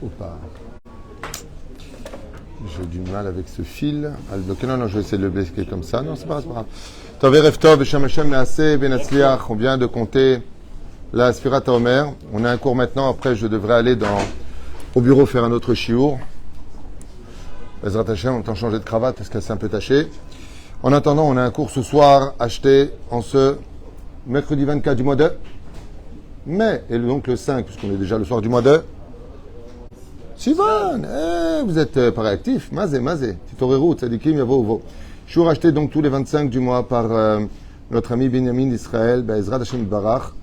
ou pas? J'ai du mal avec ce fil à le bloquer. Non, je vais essayer de le bloquer comme ça. Non, c'est pas grave. Tov Erev Tov, Beshem Hashem Naaseh Ben Hatzliach. On vient de compter la Sfirat HaOmer. On a un cours maintenant. Après, je devrais aller au bureau faire un autre shiur. Bezrat Hashem, on t'a changé de cravate parce qu'elle s'est un peu tachée. En attendant, on a un cours ce soir acheté en ce mercredi 24 du mois de mai. Et donc le 5, puisqu'on est déjà le soir du mois de Sivan, vous êtes pas réactif. Mazé. Titorerou, tzadikim, yavo, uvo. Je suis racheté donc tous les 25 du mois par notre ami Benjamin d'Israël, Bezrat Hashem Barach,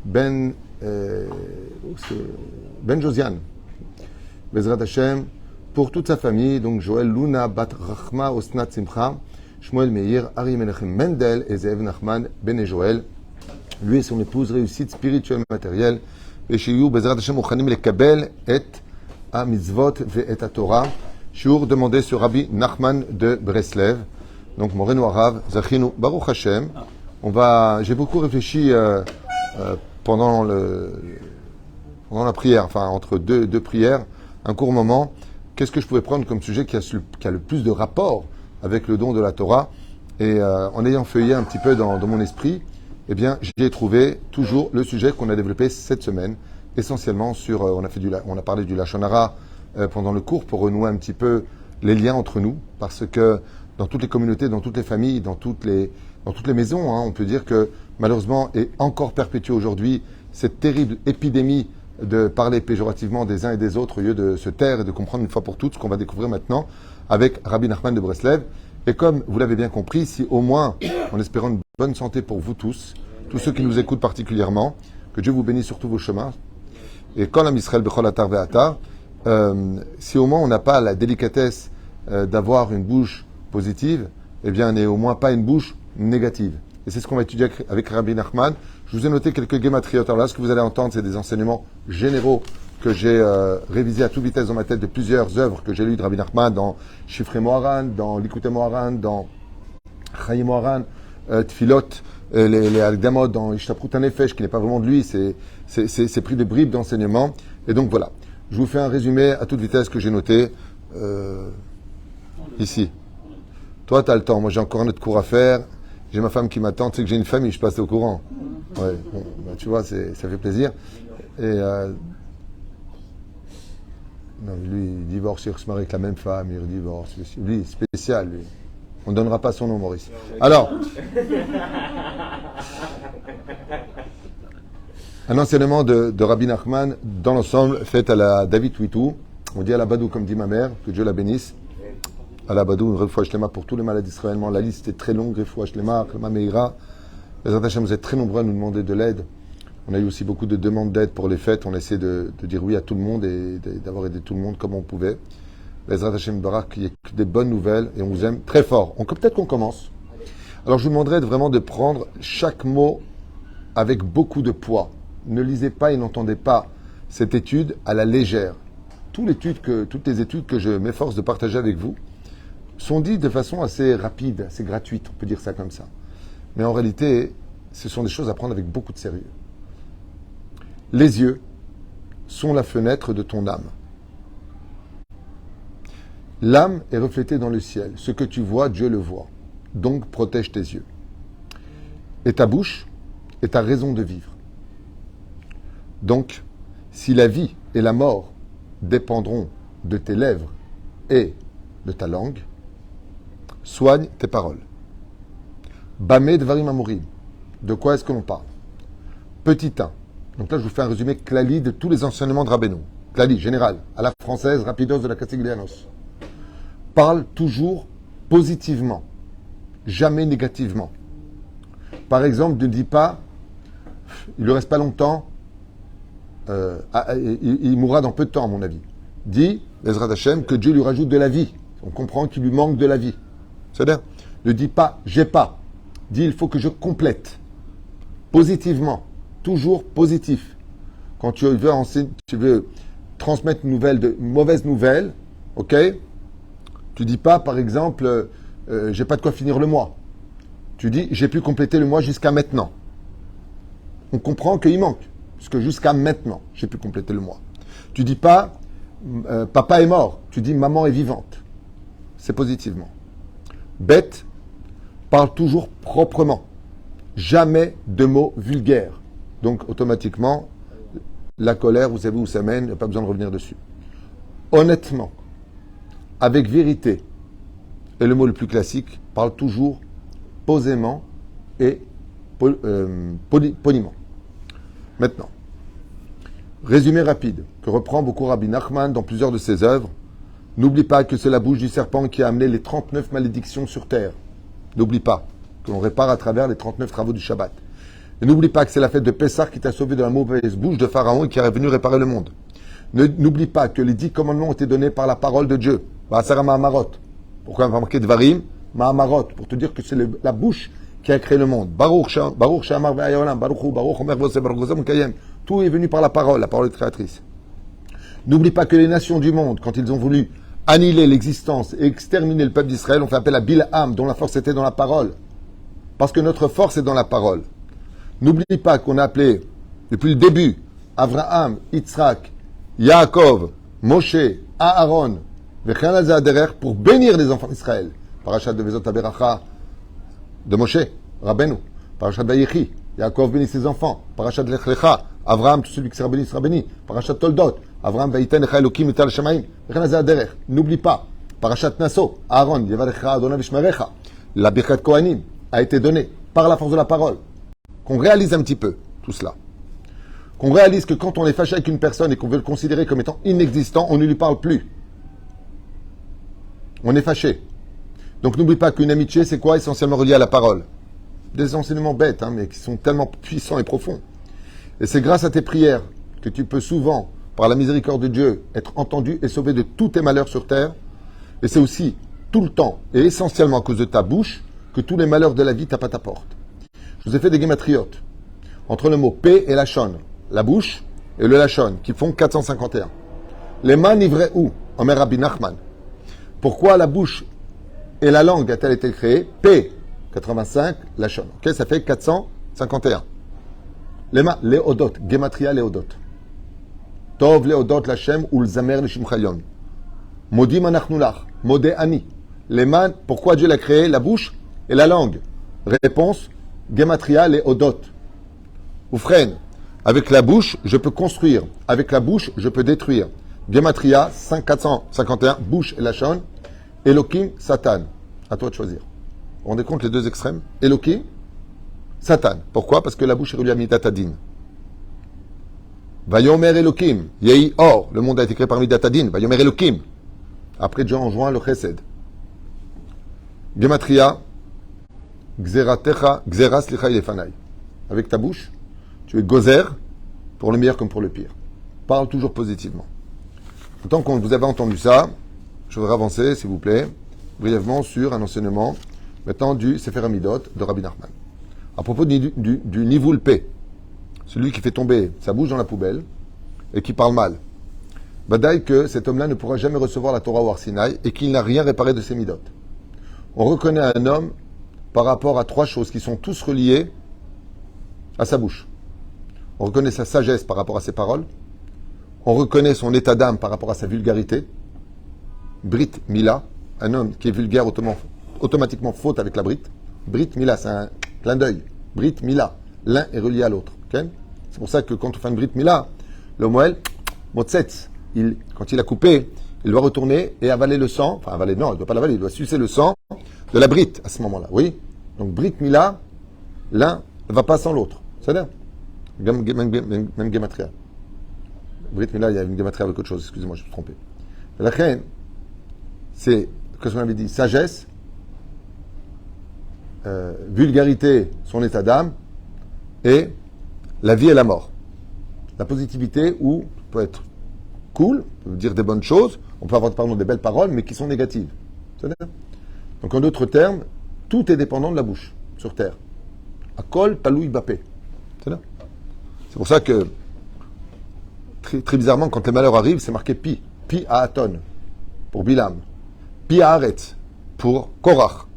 Ben Josiane, Bezrat Hashem, pour toute sa famille, donc Joël Luna, Bat Rachma, Osnat Simcha, Shmuel Meir, Ari Menachem Mendel et Zeev Nachman, Ben et Joël. Lui et son épouse, réussite spirituelle matérielle. Et chez you, Bezrat Hashem, Ochanim le Kabel, et a mitzvot ve et a Torah. Shiur demandé sur Rabbi Nachman de Breslev. Donc, Moreno Arav, Zachinu, Baruch Hashem. J'ai beaucoup réfléchi pendant la prière, enfin, entre deux prières, un court moment. Qu'est-ce que je pouvais prendre comme sujet qui a le plus de rapport avec le don de la Torah? Et en ayant feuillé un petit peu dans mon esprit, eh bien, j'ai trouvé toujours le sujet qu'on a développé cette semaine, essentiellement sur, on a parlé du Lachon Hara pendant le cours pour renouer un petit peu les liens entre nous, parce que dans toutes les communautés, dans toutes les familles, dans toutes les maisons, on peut dire que malheureusement est encore perpétuée aujourd'hui cette terrible épidémie de parler péjorativement des uns et des autres au lieu de se taire et de comprendre une fois pour toutes ce qu'on va découvrir maintenant avec Rabbi Nachman de Breslev. Et comme vous l'avez bien compris, si au moins, en espérant une bonne santé pour vous tous ceux qui nous écoutent particulièrement, que Dieu vous bénisse sur tous vos chemins, et quand l'âme Israël bechol atar ve'atar, si au moins on n'a pas la délicatesse d'avoir une bouche positive, eh bien, on n'est au moins pas une bouche négative. Et c'est ce qu'on va étudier avec Rabbi Nachman. Je vous ai noté quelques gématriotes. Alors là, ce que vous allez entendre, c'est des enseignements généraux que j'ai révisés à toute vitesse dans ma tête de plusieurs œuvres que j'ai lues de Rabbi Nachman dans Shifrei Moharan, dans Likutei Moharan, dans Chaim Moharan, Tfilot, les Agdamot, dans Ishtaprut HaNefesh, qui n'est pas vraiment de lui, c'est pris de bribes d'enseignements. Et donc voilà, je vous fais un résumé à toute vitesse que j'ai noté ici. Toi, tu as le temps. Moi, j'ai encore un autre cours à faire. J'ai ma femme qui m'attend. Tu sais que j'ai une famille, je passe au courant. Ouais, bon, bah, tu vois, ça fait plaisir. Et non, lui, il divorce, il se marie avec la même femme, il divorce. Lui, spécial, lui. On ne donnera pas son nom, Maurice. Alors, un enseignement de Rabbi Nachman, dans l'ensemble, fait à la David Witou. On dit à la Badou, comme dit ma mère, que Dieu la bénisse. À la Badou, une refoua shlema pour tous les malades israéliens. La liste est très longue, refoua shlema, Klama Meira. Les attachés, vous êtes très nombreux à nous demander de l'aide. On a eu aussi beaucoup de demandes d'aide pour les fêtes. On essaie de dire oui à tout le monde et d'avoir aidé tout le monde comme on pouvait. Les attachés Barak, il y a des bonnes nouvelles et on vous aime très fort. Peut-être qu'on commence. Alors je vous demanderai vraiment de prendre chaque mot avec beaucoup de poids. Ne lisez pas et n'entendez pas cette étude à la légère. Toutes les études que je m'efforce de partager avec vous sont dites de façon assez rapide, assez gratuite, on peut dire ça comme ça. Mais en réalité, ce sont des choses à prendre avec beaucoup de sérieux. Les yeux sont la fenêtre de ton âme. L'âme est reflétée dans le ciel. Ce que tu vois, Dieu le voit. Donc, protège tes yeux. Et ta bouche est ta raison de vivre. Donc, si la vie et la mort dépendront de tes lèvres et de ta langue, soigne tes paroles. Bamé Dvarim Amorim. De quoi est-ce que l'on parle? Petit 1. Donc là, je vous fais un résumé clali de tous les enseignements de Rabbeinu. Clali, général, à la française, rapidos de la Castiglianos. Parle toujours positivement, jamais négativement. Par exemple, ne dis pas, il ne lui reste pas longtemps, il mourra dans peu de temps, à mon avis. Dis, Bezrat Hashem, que Dieu lui rajoute de la vie. On comprend qu'il lui manque de la vie. C'est-à-dire, ne dis pas, j'ai pas. Dis, il faut que je complète. Positivement, toujours positif. Quand tu veux transmettre une mauvaise nouvelle, ok? Tu dis pas, par exemple, j'ai pas de quoi finir le mois. Tu dis, j'ai pu compléter le mois jusqu'à maintenant. On comprend qu'il manque. Puisque jusqu'à maintenant, j'ai pu compléter le mois. Tu dis pas papa est mort, tu dis maman est vivante. C'est positivement. Bête parle toujours proprement. Jamais de mots vulgaires. Donc automatiquement, la colère, vous savez où ça mène, il n'y a pas besoin de revenir dessus. Honnêtement, avec vérité, et le mot le plus classique, parle toujours posément et poliment. Maintenant, résumé rapide que reprend beaucoup Rabbi Nachman dans plusieurs de ses œuvres. N'oublie pas que c'est la bouche du serpent qui a amené les 39 malédictions sur terre. N'oublie pas que l'on répare à travers les 39 travaux du Shabbat. Et n'oublie pas que c'est la fête de Pessah qui t'a sauvé de la mauvaise bouche de Pharaon et qui est venu réparer le monde. N'oublie pas que les 10 commandements ont été donnés par la parole de Dieu. Ba'asara Ma'amarot. Pourquoi on va marquer Dvarim Ma'amarot, pour te dire que c'est la bouche qui a créé le monde. Baruch Shamar Ve'ayolam, Baruch Hu, Baruch Omer Voseh, Baruch Gozem Kayem. Tout est venu par la parole est créatrice. N'oublie pas que les nations du monde, quand ils ont voulu annihiler l'existence et exterminer le peuple d'Israël, ont fait appel à Bilham, dont la force était dans la parole. Parce que notre force est dans la parole. N'oublie pas qu'on a appelé, depuis le début, Avraham, Yitzhak, Yaakov, Moshe, Aaron, pour bénir les enfants d'Israël. Parachat de Vezot Aberacha de Moshe, Rabbeinu. Parachat Vayechi, Yaakov bénit ses enfants. Parachat Lech Lecha, Avraham, tout celui qui sera béni sera béni. Parachat Toldot, Avraham Vaïten Echa Elokim Etal Shamaim. N'oublie pas, Parachat Naso, Aaron, Yevarecha Adonai Vishmerecha. La Birkat Kohanim a été donnée par la force de la parole. Qu'on réalise un petit peu tout cela. Qu'on réalise que quand on est fâché avec une personne et qu'on veut le considérer comme étant inexistant, on ne lui parle plus. On est fâché. Donc n'oublie pas qu'une amitié, c'est quoi? Essentiellement relié à la parole. Des enseignements bêtes, mais qui sont tellement puissants et profonds. Et c'est grâce à tes prières que tu peux souvent, par la miséricorde de Dieu, être entendu et sauvé de tous tes malheurs sur terre. Et c'est aussi tout le temps et essentiellement à cause de ta bouche que tous les malheurs de la vie tapent à ta porte. Je vous ai fait des guématriotes entre le mot P et Lachon, la bouche et le Lachon, qui font 451. Les mains livrées où? Omer Rabbi Nachman. Pourquoi la bouche et la langue a-t-elle été créée? P, 85, Lachon. Ok, ça fait 451. Les mains, Léodot, Gematria Léodot. Tov Léodot Lachem ou l'Zamer Lishimchayon. Modim Anachnulach, Modé Ani. Les mains, pourquoi Dieu l'a créé? La bouche et la langue. Réponse, Gematria Léodot. Oufren, avec la bouche, je peux construire. Avec la bouche, je peux détruire. Gematria, 451, bouche et Lachon. Elohim, Satan. À toi de choisir. Vous vous rendez compte les deux extrêmes? Elohim, Satan. Pourquoi? Parce que la bouche est reliée à Midatadin. Vayomer Elohim, Yehi Or. Le monde a été créé par Midatadin. Vayomer Elohim. Après, Dieu enjoint le Chesed. Gematria, Xeratecha, Xeras Licha Yefanai. Avec ta bouche, tu es gozer pour le meilleur comme pour le pire. Parle toujours positivement. Tant que vous avez entendu ça, je voudrais avancer, s'il vous plaît, brièvement sur un enseignement maintenant du Sefer Hamidot de Rabbi Nachman. À propos du Nivoul P, celui qui fait tomber sa bouche dans la poubelle et qui parle mal. Badaï que cet homme-là ne pourra jamais recevoir la Torah au Har Sinaï et qu'il n'a rien réparé de ses midot. On reconnaît un homme par rapport à 3 choses qui sont tous reliées à sa bouche. On reconnaît sa sagesse par rapport à ses paroles. On reconnaît son état d'âme par rapport à sa vulgarité. Brit Mila, un homme qui est vulgaire automatiquement faute avec la Brit. Brit Mila, c'est un clin d'œil. Brit Mila, l'un est relié à l'autre. Okay? C'est pour ça que quand on fait une Brit Mila, le Moël, Motzetz, quand il a coupé, il doit retourner et avaler le sang. Enfin, avaler, non, il ne doit pas l'avaler, il doit sucer le sang de la Brit à ce moment-là. Oui? Donc Brit Mila, l'un ne va pas sans l'autre. C'est-à-dire, même Gematria. Brit Mila, il y a une Gematria avec autre chose, excusez-moi, je me suis trompé. La reine, c'est, qu'est-ce qu'on avait dit? Sagesse, vulgarité, son état d'âme, et la vie et la mort. La positivité où on peut être cool, on peut dire des bonnes choses, on peut avoir pardon, des belles paroles, mais qui sont négatives. C'est-à-dire? Donc en d'autres termes, tout est dépendant de la bouche sur terre. Akol taloui bapé. C'est pour ça que très bizarrement, quand les malheurs arrivent, c'est marqué pi. Pi à Aton pour Bilam. Pi à Aret pour Korach.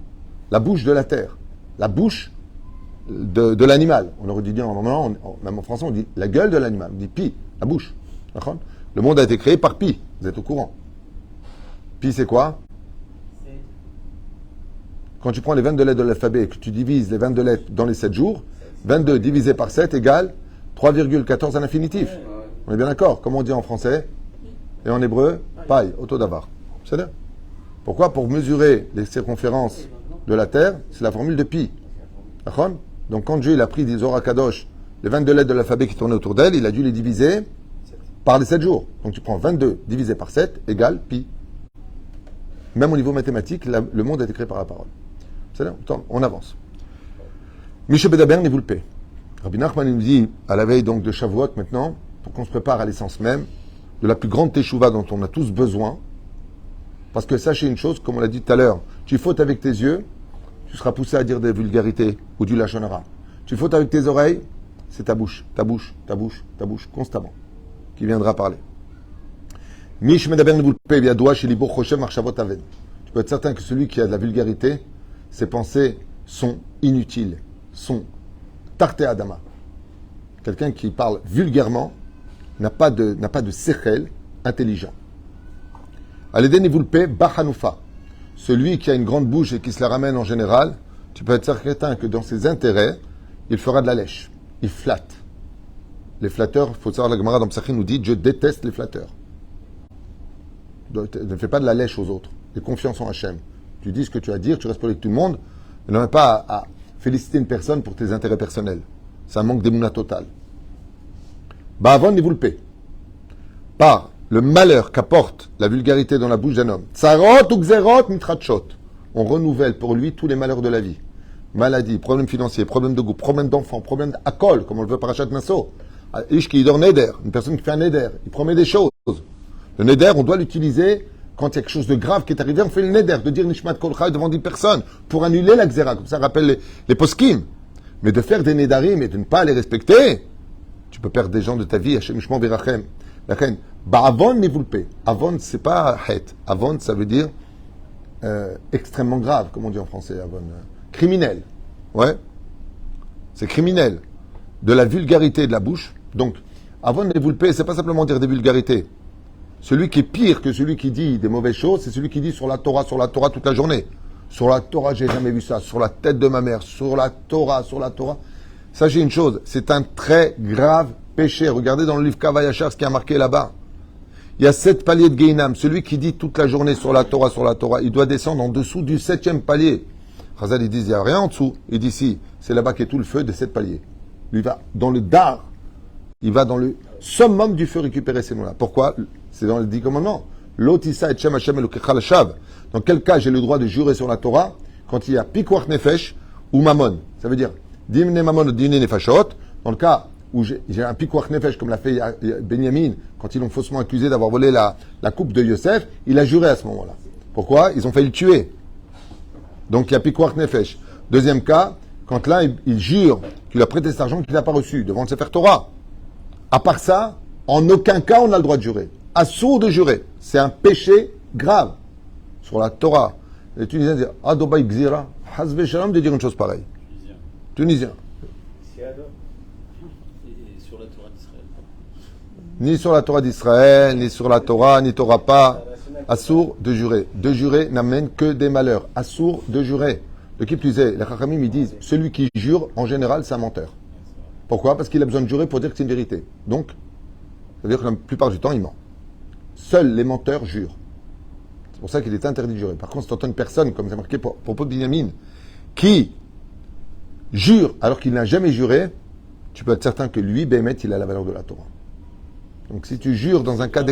La bouche de la terre. La bouche de l'animal. On aurait dû dire, normalement, même en français, on dit la gueule de l'animal. On dit pi, la bouche. D'accord? Le monde a été créé par pi. Vous êtes au courant. Pi, c'est quoi? Quand tu prends les 22 lettres de l'alphabet et que tu divises les 22 lettres dans les 7 jours, 22 divisé par 7 égale 3,14 à l'infinitif. On est bien d'accord? Comment on dit en français? Et en hébreu? Paille, auto d'avar. C'est ça? Pourquoi? Pour mesurer les circonférences de la Terre, c'est la formule de pi. D'accord? Donc quand Dieu il a pris des Zohar Kadosh, les 22 lettres de l'alphabet qui tournaient autour d'elle, il a dû les diviser par les 7 jours. Donc tu prends 22 divisé par 7 égale pi. Même au niveau mathématique, le monde a été créé par la parole. C'est-à-dire, on avance. Michel Bedaber n'est vous le paie. Rabbi Nachman nous dit, à la veille donc de Shavuot maintenant, pour qu'on se prépare à l'essence même de la plus grande teshuva dont on a tous besoin, parce que sachez une chose, comme on l'a dit tout à l'heure, tu fautes avec tes yeux, tu seras poussé à dire des vulgarités ou du lachon hara. Tu fautes avec tes oreilles, c'est ta bouche, constamment, qui viendra parler. Mish Medaber ne vous le paie, doit chez Libo Choshev Marchavot Aven. Tu peux être certain que celui qui a de la vulgarité, ses pensées sont inutiles, sont tarté adama. Quelqu'un qui parle vulgairement n'a pas de sechel intelligent. Aléden vous le paie, Bachanoufa. Celui qui a une grande bouche et qui se la ramène en général, tu peux être certain que dans ses intérêts, il fera de la lèche. Il flatte. Les flatteurs, il faut savoir, la Gemara dans Psachim nous dit, je déteste les flatteurs. Ne fais pas de la lèche aux autres. Aie confiance en Hachem. Tu dis ce que tu as à dire, tu restes avec tout le monde, mais n'en pas à féliciter une personne pour tes intérêts personnels. C'est un manque d'émouna total. Ba'avon ni vous le paie. Par le malheur qu'apporte la vulgarité dans la bouche d'un homme. Tsarot ou xerot mitratchot. On renouvelle pour lui tous les malheurs de la vie. Maladie, problèmes financiers, problèmes de goût, problèmes d'enfants, problèmes d'akol, comme on le veut parachat Nassau. Ish qui dort neder, une personne qui fait un neder, il promet des choses. Le neder, on doit l'utiliser quand il y a quelque chose de grave qui est arrivé, on fait le neder, de dire Nishmat Kolcha devant 10 personnes, pour annuler la xéra, comme ça rappelle les poskim. Mais de faire des nedarim et de ne pas les respecter, tu peux perdre des gens de ta vie, Hashem Ishmon Virachem. La reine, Ba'avon ni vous le paie. Avon, c'est pas het. Avon, ça veut dire extrêmement grave, comme on dit en français, avon. Criminel. Ouais. C'est criminel. De la vulgarité de la bouche. Donc, avon ni vous le paie, c'est pas simplement dire des vulgarités. Celui qui est pire que celui qui dit des mauvaises choses, c'est celui qui dit sur la Torah toute la journée. Sur la Torah, j'ai jamais vu ça. Sur la tête de ma mère. Sur la Torah. Sachez une chose, c'est un très grave péché. Regardez dans le livre Kavayachar ce qui a marqué là-bas. Il y a 7 paliers de Geinam. Celui qui dit toute la journée sur la Torah, il doit descendre en dessous du 7e palier. Chazal, ils disent, il n'y a rien en dessous. Il dit, si, c'est là-bas qu'est tout le feu de 7 paliers. Lui, il va dans le dar. Il va dans le summum du feu récupérer ces noms-là. Pourquoi? C'est dans les 10 commandements. L'otissa et Shem Hashem Elokecha Shav. Dans quel cas j'ai le droit de jurer sur la Torah? Quand il y a Pikuach Nefesh ou Mammon. Ça veut dire, Dimne Mammon ou Dimne Nefashot. Dans le cas où j'ai un Pikuach Nefesh, comme l'a fait Benjamin, quand ils l'ont faussement accusé d'avoir volé la coupe de Yosef, il a juré à ce moment-là. Pourquoi? Ils ont failli le tuer. Donc il y a Pikuach Nefesh. Deuxième cas, quand là, il jure qu'il a prêté cet argent qu'il n'a pas reçu devant le Sefer Torah. À part ça, en aucun cas on a le droit de jurer. Assourd de jurer. C'est un péché grave. Sur la Torah. Les Tunisiens disent Adobaï Gzira, Hazve Shalom de dire une chose pareille. Tunisien. Et sur la Torah d'Israël. Ni sur la Torah d'Israël, ni sur la Torah, ni Torah pas. Assourd de jurer. De jurer n'amène que des malheurs. Assourd de jurer. De qui plus est, les Chachamim ils disent celui qui jure, en général, c'est un menteur. Pourquoi? Parce qu'il a besoin de jurer pour dire que c'est une vérité. Donc, ça veut dire que la plupart du temps, il ment. Seuls les menteurs jurent. C'est pour ça qu'il est interdit de jurer. Par contre, si tu entends une personne, comme c'est marqué pour propos de Binyamin, qui jure alors qu'il n'a jamais juré, tu peux être certain que lui, Béhémet, il a la valeur de la Torah. Donc si tu jures dans un cas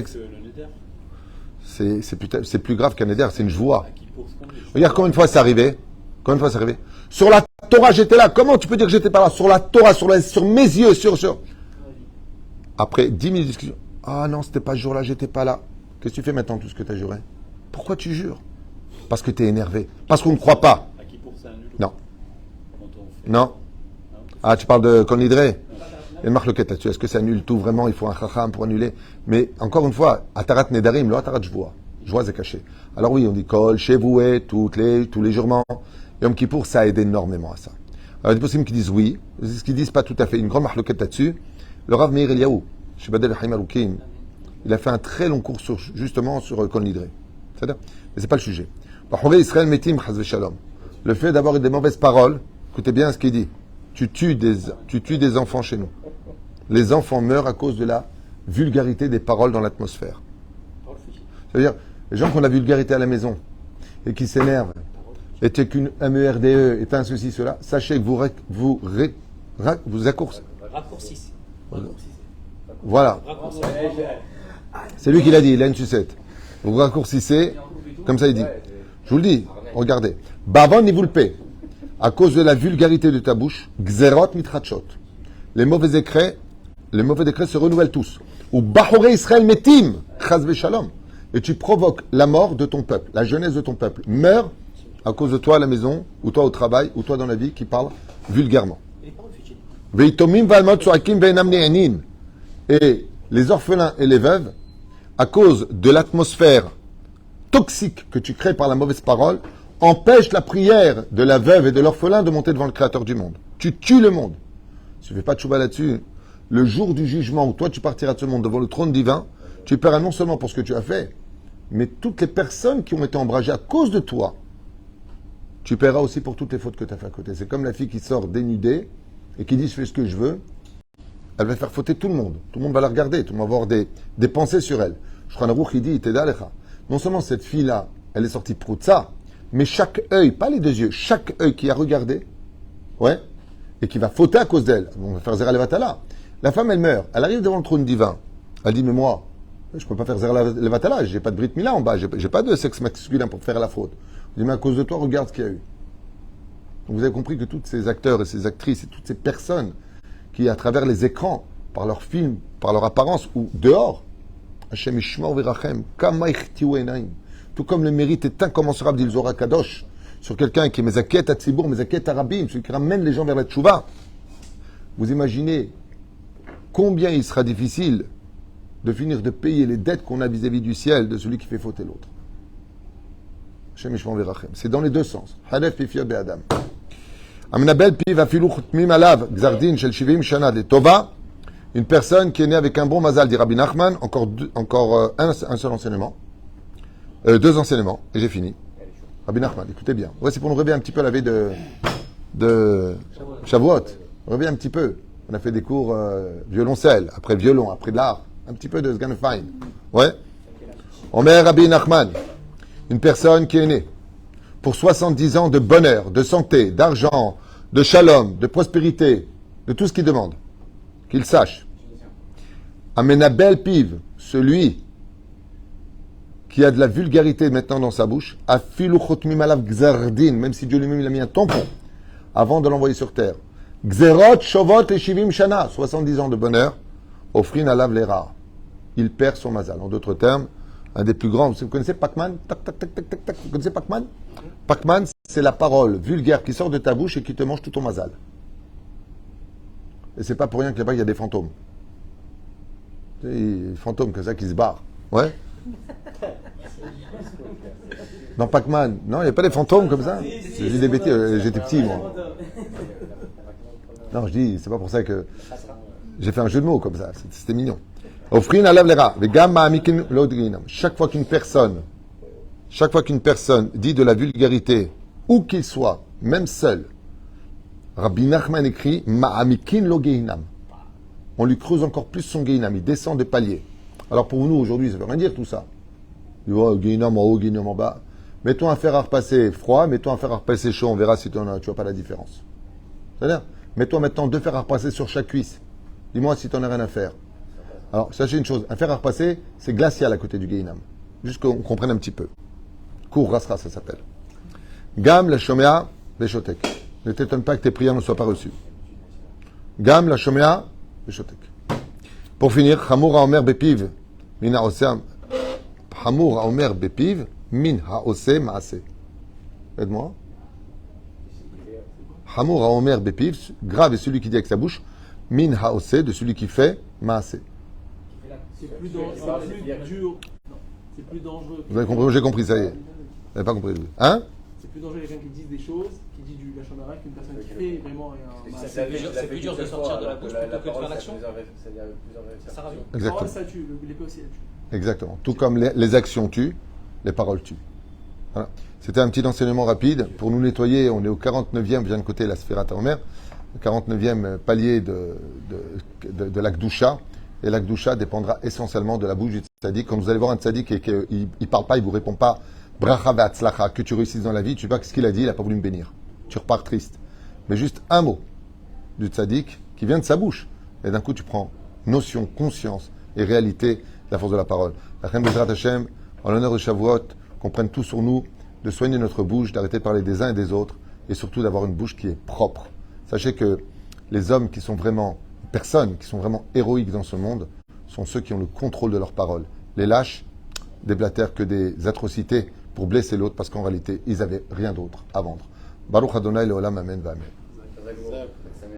c'est plus grave qu'un éder, c'est une joie. Regarde combien de fois c'est arrivé. Sur la Torah, j'étais là. Comment tu peux dire que j'étais pas là? Sur la Torah, sur mes yeux, sur. Après 10 minutes de discussion. Ah non, c'était pas ce jour-là, j'étais pas là. Qu'est-ce que tu fais maintenant, tout ce que tu as juré? Pourquoi tu jures? Parce que tu es énervé. Parce qu'on ne croit pas. Non. Non. Ah, tu parles de Konidré. Il marque le quête là-dessus. Est-ce que ça annule tout vraiment? Il faut un chacham pour annuler. Mais encore une fois, Atarat Nedarim, le Atarat Jvoa. Joie est caché. Alors oui, on dit Kol, Shevoué, tous les jurements. Yom Kippour, ça aide énormément à ça. Alors, il y a des possibles qui disent oui, ce qu'ils disent pas tout à fait. Une grande marloquette là-dessus. Le Rav Meir Eliyahu, chez Badel Haïm Aloukim, il a fait un très long cours justement sur Kol Nidre. C'est-à-dire, mais c'est pas le sujet. Israël Metim Chaz Shalom. Le fait d'avoir des mauvaises paroles, écoutez bien ce qu'il dit. Tu tues des enfants chez nous. Les enfants meurent à cause de la vulgarité des paroles dans l'atmosphère. C'est-à-dire, les gens qui ont la vulgarité à la maison et qui s'énervent, et t'es qu'une MERDE, et t'as un ceci, cela, sachez que vous Raccourcissez. Voilà. C'est lui qui l'a dit, il a une sucette. Vous raccourcissez, comme ça il dit. Je vous le dis, regardez. Bavan nivulpe, à cause de la vulgarité de ta bouche, gzerot mitrachot. Les mauvais décrets se renouvellent tous. Ou bahore Israël metim, chaz shalom. Et tu provoques la mort de ton peuple, la jeunesse de ton peuple. Meurt à cause de toi à la maison, ou toi au travail, ou toi dans la vie qui parle vulgairement. Et les orphelins et les veuves, à cause de l'atmosphère toxique que tu crées par la mauvaise parole, empêchent la prière de la veuve et de l'orphelin de monter devant le Créateur du monde. Tu tues le monde. Si tu ne fais pas de chouba là-dessus, le jour du jugement où toi tu partiras de ce monde devant le trône divin, tu paieras non seulement pour ce que tu as fait, mais toutes les personnes qui ont été ombragées à cause de toi. Tu paieras aussi pour toutes les fautes que tu as fait à côté. C'est comme la fille qui sort dénudée et qui dit « je fais ce que je veux ». Elle va faire fauter tout le monde. Tout le monde va la regarder. Tout le monde va avoir des pensées sur elle. Shulchan Aruch, il dit « Teda Alecha ». Non seulement cette fille-là, elle est sortie pour ça, mais chaque œil, pas les deux yeux, chaque œil qui a regardé, ouais, et qui va fauter à cause d'elle. On va faire Zera Levatala. La femme, elle meurt. Elle arrive devant le trône divin. Elle dit « mais moi, je ne peux pas faire Zera Levatala. J'ai pas de Brit Mila en bas. J'ai pas de sexe masculin pour faire la faute. » Je dis, mais à cause de toi, regarde ce qu'il y a eu. Donc vous avez compris que tous ces acteurs et ces actrices et toutes ces personnes qui, à travers les écrans, par leurs films, par leur apparence ou dehors, Hashem Ishmael Virachem, Kama Ichtiu Enaim, tout comme le mérite est incommensurable d'Il Zohar Kadosh sur quelqu'un qui est Mezaket Atzibour, Mezaket Arabim, celui qui ramène les gens vers la Tchouva. Vous imaginez combien il sera difficile de finir de payer les dettes qu'on a vis-à-vis du ciel de celui qui fait fauter l'autre. C'est dans les deux sens. Halef pifia be'adam. Amenabel piv afilu chutmim alav gzardin shel 70 shana de tova. Une personne qui est née avec un bon mazal, dit Rabbi Nachman. Encore un seul enseignement. Deux enseignements. Et j'ai fini. Rabbi Nachman, écoutez bien. Ouais, c'est pour nous réveiller un petit peu à la veille de Shavuot. Réveiller un petit peu. On a fait des cours violoncelle, après violon, après de l'art. Un petit peu de Sganfein. Ouais. Omer Rabbi Nachman. Une personne qui est née pour 70 ans de bonheur, de santé, d'argent, de shalom, de prospérité, de tout ce qu'il demande, qu'il sache. Amenabel piv, celui qui a de la vulgarité maintenant dans sa bouche, a filuchotmim alav gzardin, même si Dieu lui-même il a mis un tampon avant de l'envoyer sur terre. Gzerot, shovot et shivim shana, 70 ans de bonheur, offrin alav lera. Il perd son mazal. En d'autres termes, un des plus grands, vous connaissez Pac-Man? Tac, tac, tac, tac, tac, tac. Vous connaissez Pac-Man? Pac-Man, c'est la parole vulgaire qui sort de ta bouche et qui te mange tout ton mazal. Et c'est pas pour rien que là-bas, il y a des fantômes. Des fantômes comme ça qui se barrent. Ouais? Dans Pac-Man, non, il n'y a pas des fantômes comme ça? Je dis des bêtises, j'étais petit, moi. Non, je dis, c'est pas pour ça que j'ai fait un jeu de mots comme ça, c'était mignon. Chaque fois qu'une personne dit de la vulgarité, où qu'il soit, même seul, Rabbi Nachman écrit Ma'amikin lo geinam. On lui creuse encore plus son geinam, il descend de palier. Alors pour nous aujourd'hui, ça ne veut rien dire tout ça. Tu vois, geinam en haut, geinam en bas. Mets-toi un fer à repasser froid, mets-toi un fer à repasser chaud, on verra si tu vois pas la différence. C'est-à-dire, mets-toi maintenant deux fers à repasser sur chaque cuisse. Dis-moi si tu n'en as rien à faire. Alors, sachez une chose, un fer à repasser, c'est glacial à côté du Geinam. Juste qu'on comprenne un petit peu. Cours Rasra, ça s'appelle. Gam la shomea veshotek. Ne t'étonne pas que tes prières ne soient pas reçues. Gam la shomea veshotek. Pour finir, Hamour haomer bepiv min haosem. Hamour haomer bepiv min haose maase. Aide-moi. Hamour haomer bepiv, grave est celui qui dit avec sa bouche, min haose, de celui qui fait maase. C'est plus dur. C'est plus dangereux. Vous avez compris? J'ai compris, ça y est. Vous n'avez pas compris? Hein? C'est plus dangereux quelqu'un qui dit des choses, qui dit du Lachon Hara, qu'une personne qui fait vraiment un mal. C'est plus dur de sortir de la bouche plutôt que de faire l'action. Ça rajoute. La Exactement. parole, ça tue, l'épée aussi, elle tue. Exactement. Tout comme les actions tuent, les paroles tuent. Voilà. C'était un petit enseignement rapide. Pour nous nettoyer, on est au 49e, vient de côté la Sphira Taomer, le 49e palier de l'Akdoucha. Et l'Akdoucha dépendra essentiellement de la bouche du tzaddik. Quand vous allez voir un tzaddik et qu'il ne parle pas, il ne vous répond pas bracha ve'atzlacha, que tu réussisses dans la vie, tu sais pas ce qu'il a dit, il n'a pas voulu me bénir. Tu repars triste. Mais juste un mot du tzaddik qui vient de sa bouche. Et d'un coup, tu prends notion, conscience et réalité de la force de la parole. La reine Bezrat Hashem, en l'honneur de Shavuot, qu'on prenne tout sur nous, de soigner notre bouche, d'arrêter de parler des uns et des autres, et surtout d'avoir une bouche qui est propre. Sachez que les hommes qui sont vraiment, personnes qui sont vraiment héroïques dans ce monde, sont ceux qui ont le contrôle de leurs paroles. Les lâches déblatèrent que des atrocités pour blesser l'autre, parce qu'en réalité, ils n'avaient rien d'autre à vendre. Baruch Adonai Leolam, Amen, V'Amen.